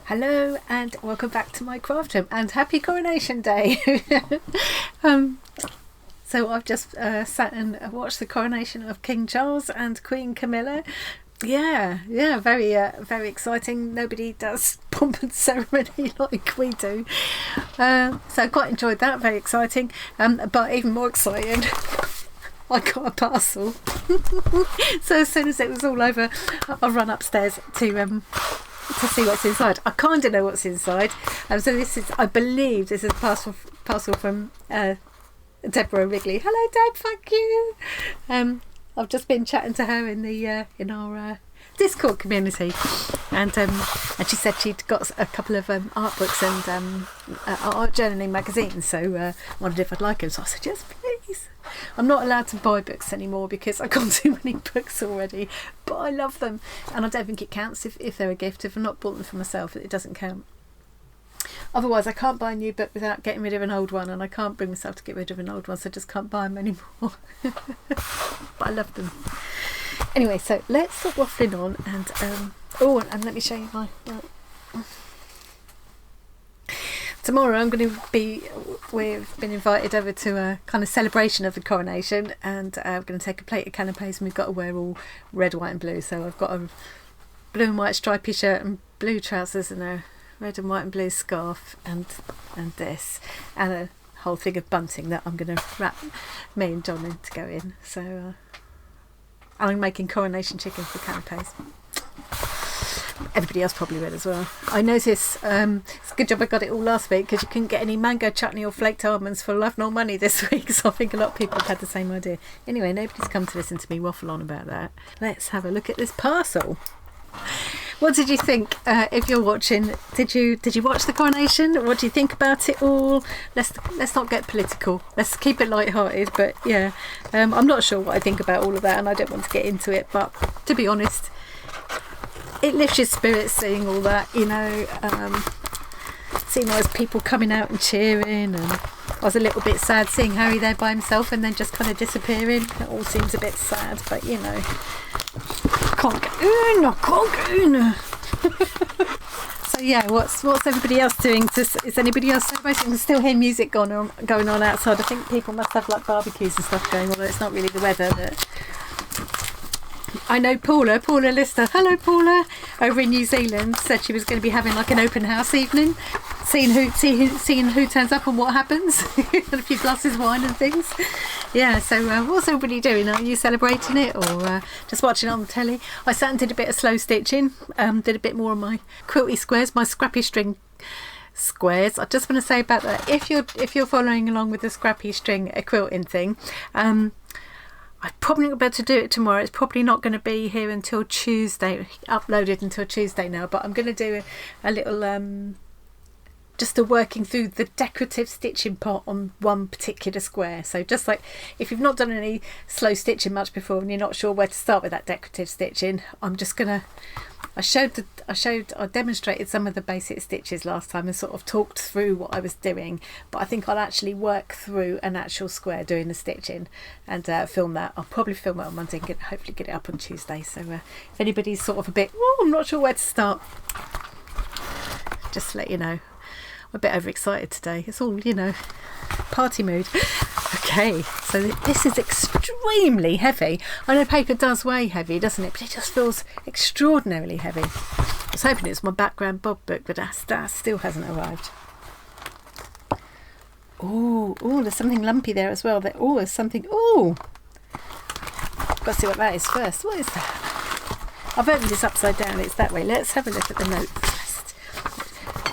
Hello and welcome back to my craft room and happy coronation day. So I've just sat and watched the coronation of King Charles and Queen Camilla. Yeah, very exciting. Nobody does pomp and ceremony like we do. So I quite enjoyed that, very exciting. But even more exciting, I got a parcel. So as soon as it was all over, I run upstairs to see what's inside. I kind of know what's inside. So this is, I believe, this is a parcel from Deborah Wrigley. Hello, Deb. Thank you. I've just been chatting to her in the in our Discord community, and she said she'd got a couple of art books and art journaling magazines. So wondered if I'd like them. So I said yes, please. I'm not allowed to buy books anymore because I've got too many books already, but I love them, and I don't think it counts if they're a gift. If I've not bought them for myself, it doesn't count. Otherwise, I can't buy a new book without getting rid of an old one, and I can't bring myself to get rid of an old one, so I just can't buy them anymore. But I love them. Anyway, so let's stop waffling on, and let me show you my... Tomorrow I'm going to be, we've been invited over to a kind of celebration of the coronation, and we're going to take a plate of canapes, and we've got to wear all red, white and blue. So I've got a blue and white stripy shirt and blue trousers and a red and white and blue scarf and this, and a whole thing of bunting that I'm going to wrap me and John in to go in. So I'm making coronation chicken for canapes. Everybody else probably will as well. I noticed it's a good job I got it all last week, because you couldn't get any mango chutney or flaked almonds for love nor money this week, so I think a lot of people have had the same idea. Anyway, nobody's come to listen to me waffle on about that. Let's have a look at this parcel. What did you think? If you're watching, did you watch the coronation? What do you think about it all? Let's not get political. Let's keep it light-hearted. But yeah, I'm not sure what I think about all of that, and I don't want to get into it. But to be honest, it lifts your spirits seeing all that, seeing those people coming out and cheering, and I was a little bit sad seeing Harry there by himself and then just kind of disappearing. It all seems a bit sad, but I can't get in. So yeah, what's everybody else doing? Is anybody else celebrating? I can still hear music going on outside. I think people must have like barbecues and stuff going, although it's not really the weather. But I know Paula Lister, hello Paula, over in New Zealand, said she was going to be having like an open house evening, seeing who turns up and what happens, and a few glasses of wine and things. Yeah, so what's everybody doing? Are you celebrating it, or just watching it on the telly? I sat and did a bit of slow stitching, did a bit more of my quilty squares, my scrappy string squares. I just want to say about that, if you're following along with the scrappy string quilting thing, I'm probably not able to do it tomorrow. It's probably not going to be here until Tuesday, uploaded until Tuesday now, but I'm going to do a little just a working through the decorative stitching part on one particular square. So just like if you've not done any slow stitching much before and you're not sure where to start with that decorative stitching, I'm just gonna I demonstrated some of the basic stitches last time and sort of talked through what I was doing, but I think I'll actually work through an actual square doing the stitching and film that. I'll probably film it on Monday and hopefully get it up on Tuesday. So if anybody's sort of a bit, I'm not sure where to start, just to let you know. I'm a bit overexcited today. It's all, party mood. Okay, so this is extremely heavy. I know paper does weigh heavy, doesn't it? But it just feels extraordinarily heavy. I was hoping it was my background Bob book, but that still hasn't arrived. Oh, there's something lumpy there as well. There's something. Oh, got to see what that is first. What is that? I've opened this upside down. It's that way. Let's have a look at the note first.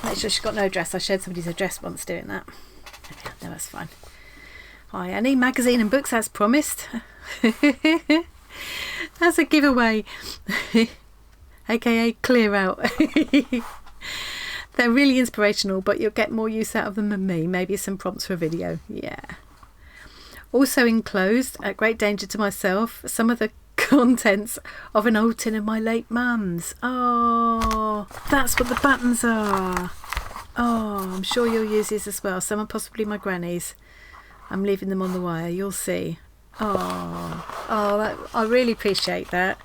Make sure she's got no address. I shared somebody's address once doing that. No, that's fine. Hi Annie, magazine and books as promised. That's a giveaway. AKA clear out. They're really inspirational, but you'll get more use out of them than me. Maybe some prompts for a video. Yeah. Also enclosed, at great danger to myself, some of the contents of an old tin of my late mum's. Oh, that's what the buttons are. Oh, I'm sure you'll use these as well. Some are possibly my granny's. I'm leaving them on the wire, you'll see. I really appreciate that.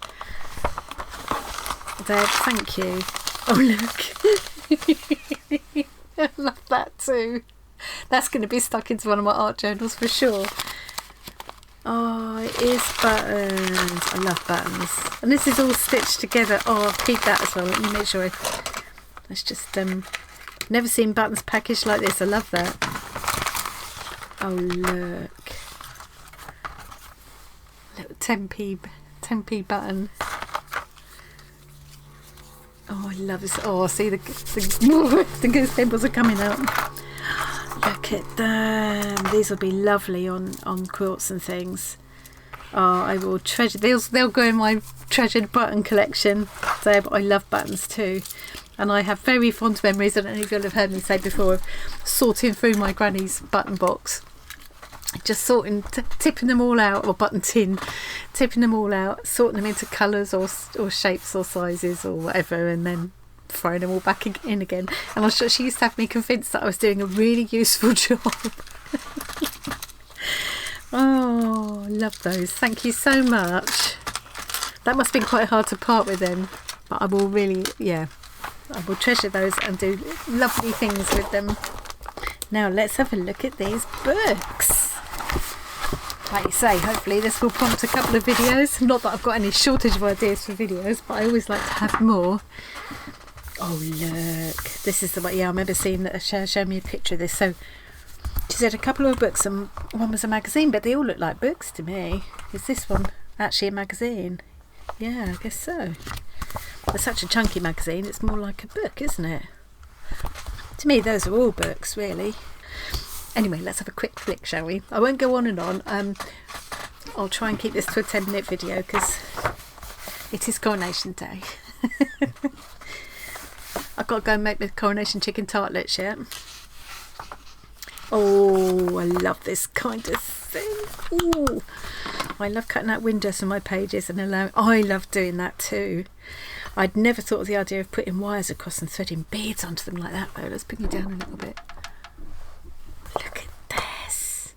Deb, thank you. Oh look, I love that too. That's going to be stuck into one of my art journals for sure. Oh, it is buttons. I love buttons. And this is all stitched together. Oh, I'll keep that as well. Let me make sure let's just never seen buttons packaged like this. I love that. Oh, look. Little 10p button. Oh, I love this. Oh, see the goose pimples are coming out. Look at them. These will be lovely on quilts and things. Oh, I will treasure these. They'll go in my treasured button collection. So, but I love buttons too. And I have very fond memories, I don't know if you'll have heard me say before, of sorting through my granny's button box. Just sorting, tipping them all out, or button tin, tipping them all out, sorting them into colours or shapes or sizes or whatever, and then throwing them all back in again. And I'm sure she used to have me convinced that I was doing a really useful job. Oh, love those. Thank you so much. That must have been quite hard to part with them, but I will really, yeah, I will treasure those and do lovely things with them. Now let's have a look at these books. Like you say, hopefully this will prompt a couple of videos. Not that I've got any shortage of ideas for videos, but I always like to have more. Oh look, this is the one. Yeah, I remember seeing that show me a picture of this. So she said a couple of books and one was a magazine, but they all look like books to me. Is this one actually a magazine? Yeah, I guess so. It's such a chunky magazine, it's more like a book, isn't it? To me, those are all books, really. Anyway, let's have a quick flick, shall we? I won't go on and on. I'll try and keep this to a 10-minute video because it is coronation day. I've got to go and make the coronation chicken tartlets yet. Oh, I love this kind of thing. Ooh, I love cutting out windows on my pages and allowing. I love doing that too. I'd never thought of the idea of putting wires across and threading beads onto them like that though. Let's bring you down a little bit. Look at this.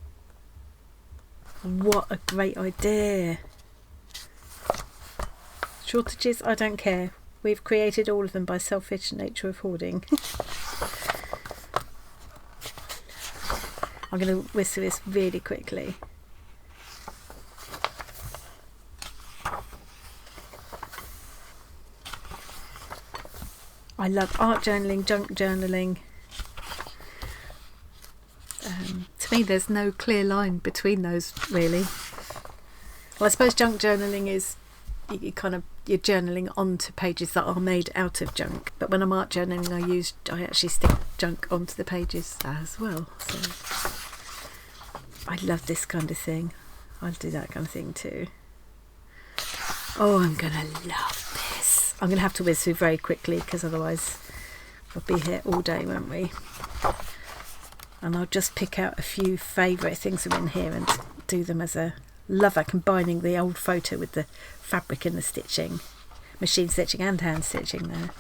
What a great idea. Shortages, I don't care. We've created all of them by selfish nature of hoarding. I'm going to whisk through this really quickly. I love art journaling, junk journaling. To me, there's no clear line between those, really. Well, I suppose junk journaling is you're journaling onto pages that are made out of junk. But when I'm art journaling, I actually stick junk onto the pages as well. So I love this kind of thing. I'll do that kind of thing too. Oh, I'm gonna love this. I'm gonna have to whiz through very quickly because otherwise we'll be here all day, won't we? And I'll just pick out a few favourite things from in here and do them as a lover, combining the old photo with the fabric and the stitching, machine stitching and hand stitching there.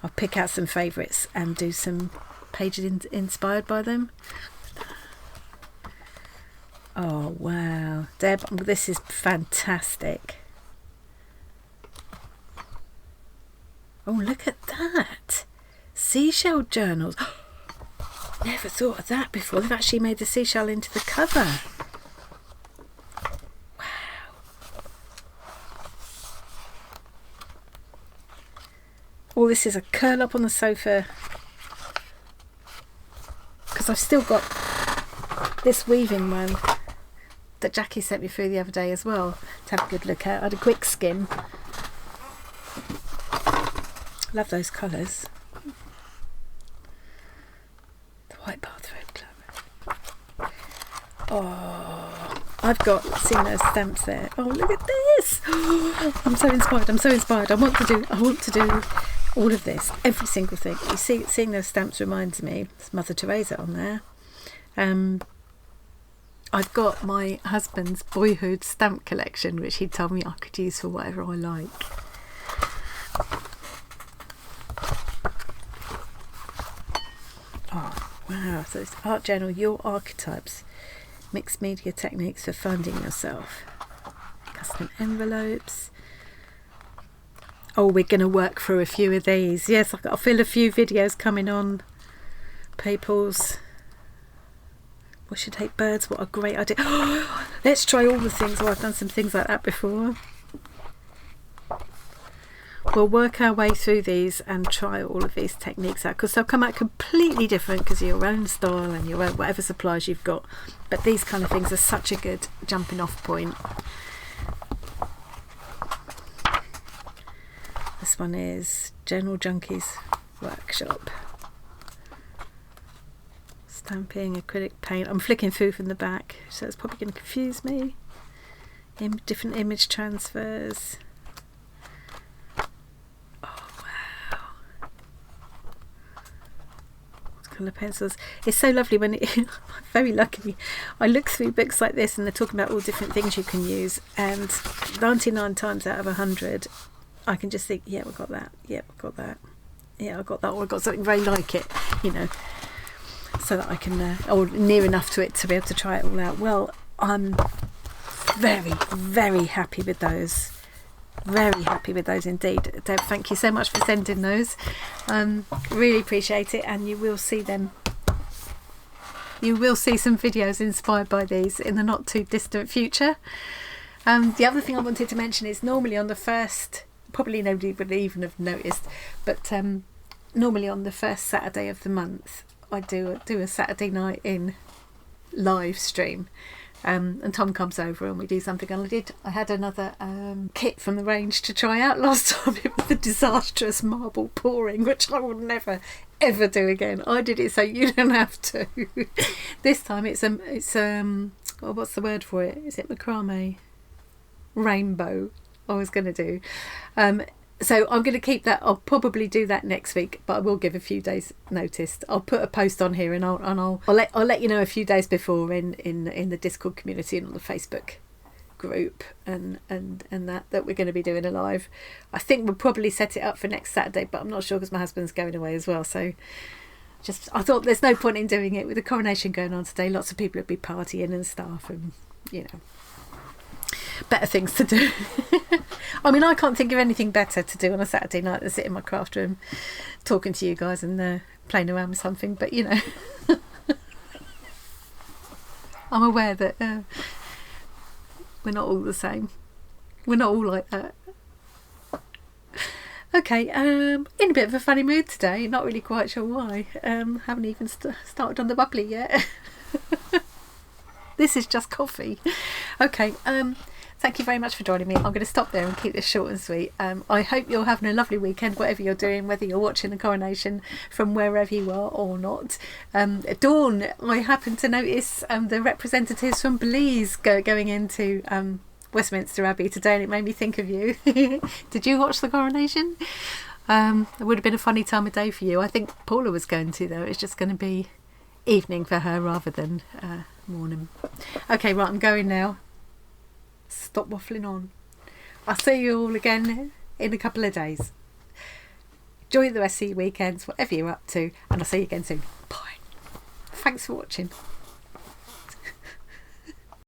I'll pick out some favourites and do some pages inspired by them. Oh wow, Deb, this is fantastic. Oh, look at that. Seashell journals. Never thought of that before. They've actually made the seashell into the cover. Wow. All this is a curl up on the sofa. Because I've still got this weaving one that Jackie sent me through the other day as well to have a good look at. I had a quick skim. Love those colours. The white bathrobe club. Oh, I've got seen those stamps there. Oh, look at this! I'm so inspired. I'm so inspired. I want to do all of this, every single thing. You see, seeing those stamps reminds me. There's Mother Teresa on there. I've got my husband's boyhood stamp collection, which he told me I could use for whatever I like. Oh, wow. So it's Art Journal, Your Archetypes. Mixed media techniques for finding yourself. Custom envelopes. Oh, we're going to work through a few of these. Yes, I feel a few videos coming on. People's. We should hate birds. What a great idea. Let's try all the things. Oh, I've done some things like that before. We'll work our way through these and try all of these techniques out, because they'll come out completely different because of your own style and your own whatever supplies you've got. But these kind of things are such a good jumping off point. This one is General Junkies Workshop. Stamping, acrylic paint. I'm flicking through from the back, so it's probably going to confuse me. Different image transfers. Colour pencils. It's so lovely when I'm very lucky. I look through books like this and they're talking about all different things you can use, and 99 times out of 100 I can just think, yeah, we've got that, yeah, we've got that, yeah, I've got that, or I've got something very like it, you know, so that I can or near enough to it to be able to try it all out. Well, I'm very, very happy with those. Very happy with those indeed. Deb, thank you so much for sending those. Really appreciate it, and you will see them. You will see some videos inspired by these in the not too distant future. The other thing I wanted to mention is normally on the first, probably nobody would even have noticed, but normally on the first Saturday of the month I do a Saturday night in live stream. And Tom comes over and we do something, and I had another kit from the range to try out last time. It was the disastrous marble pouring, which I will never ever do again. I did it so you don't have to. This time it's oh, what's the word for it? Is it macrame rainbow I was going to do. So I'm going to keep that. I'll probably do that next week, but I will give a few days notice. I'll put a post on here, and I'll let you know a few days before in the Discord community and on the Facebook group and that we're going to be doing a live. I think we'll probably set it up for next Saturday, but I'm not sure because my husband's going away as well. So I thought there's no point in doing it with the coronation going on today. Lots of people will be partying and stuff, and you know, better things to do. I mean, I can't think of anything better to do on a Saturday night than sit in my craft room talking to you guys and playing around with something, but you know, I'm aware that we're not all the same. We're not all like that. Okay, in a bit of a funny mood today, not really quite sure why. Haven't even started on the bubbly yet. This is just coffee. Okay, thank you very much for joining me. I'm going to stop there and keep this short and sweet. I hope you're having a lovely weekend, whatever you're doing, whether you're watching the coronation from wherever you are or not. Dawn, I happened to notice the representatives from Belize going into Westminster Abbey today, and it made me think of you. Did you watch the coronation? It would have been a funny time of day for you. I think Paula was going to, though. It's just going to be evening for her rather than morning. Okay, right, I'm going now. Stop waffling on. I'll see you all again in a couple of days. Enjoy the rest of your weekends, whatever you're up to, and I'll see you again soon. Bye. Thanks for watching.